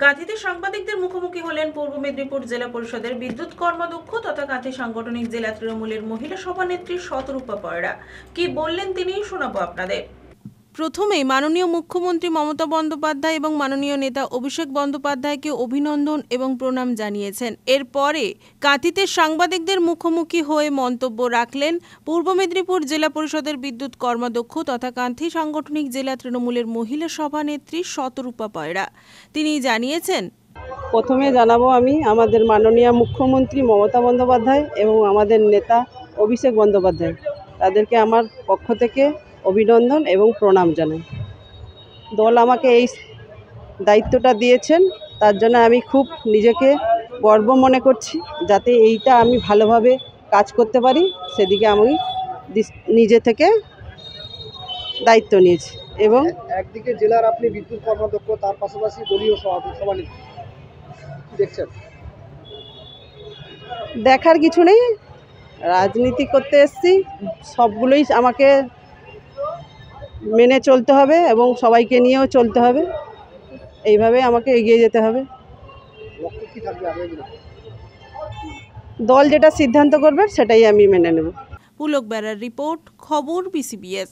কাঁথিতে সাংবাদিকদের মুখোমুখি হলেন পূর্ব মেদিনীপুর জেলা পরিষদের বিদ্যুৎ কর্মাধ্যক্ষ তথা কাঁথি সাংগঠনিক জেলা তৃণমূলের মহিলা সভানেত্রী শতরূপা পয়রা। কি বললেন তিনি শোনাবো আপনাদের। প্রথমে মাননীয় মুখ্যমন্ত্রী মমতা বন্দ্যোপাধ্যায় এবং মাননীয় নেতা অভিষেক বন্দ্যোপাধ্যায়কে অভিনন্দন এবং প্রণাম জানিয়েছেন। এরপরে কাঁথিতে সাংবাদিকদের মুখোমুখি হয়ে মন্তব্য রাখলেন পূর্ব মেদিনীপুর জেলা পরিষদের বিদ্যুৎ কর্মাধ্যক্ষ তথা কাঁথি সাংগঠনিক জেলা তৃণমূলের মহিলা সভানেত্রী শতরূপা পয়রা। তিনি জানিয়েছেন, প্রথমে জানাবো আমি আমাদের মাননীয় মুখ্যমন্ত্রী মমতা বন্দ্যোপাধ্যায় এবং আমাদের নেতা অভিষেক বন্দ্যোপাধ্যায়, তাদেরকে আমার পক্ষ থেকে অভিনন্দন এবং প্রণাম জানাই। দল আমাকে এই দায়িত্বটা দিয়েছেন, তার জন্য আমি খুব নিজেকে গর্ব মনে করছি, যাতে এইটা আমি ভালোভাবে কাজ করতে পারি সেদিকে আমি নিজে থেকে দায়িত্ব নিয়েছি। এবং একদিকে জেলার আপনি বিদ্যুৎ কর্মাধ্যক্ষ, তার পাশাপাশি দলীয় সভানেত্রী, দেখছেন দেখার কিছু নেই, রাজনীতি করতে এসেছি, সবগুলোই আমাকে মেনে চলতে হবে এবং সবাইকে নিয়েও চলতে হবে, এইভাবে আমাকে এগিয়ে যেতে হবে। লক্ষ্য কি থাকবে আগামী দিনে? দল যেটা সিদ্ধান্ত করবে সেটাই আমি মেনে নেব। পুলক বেরার রিপোর্ট, খবর BCBS।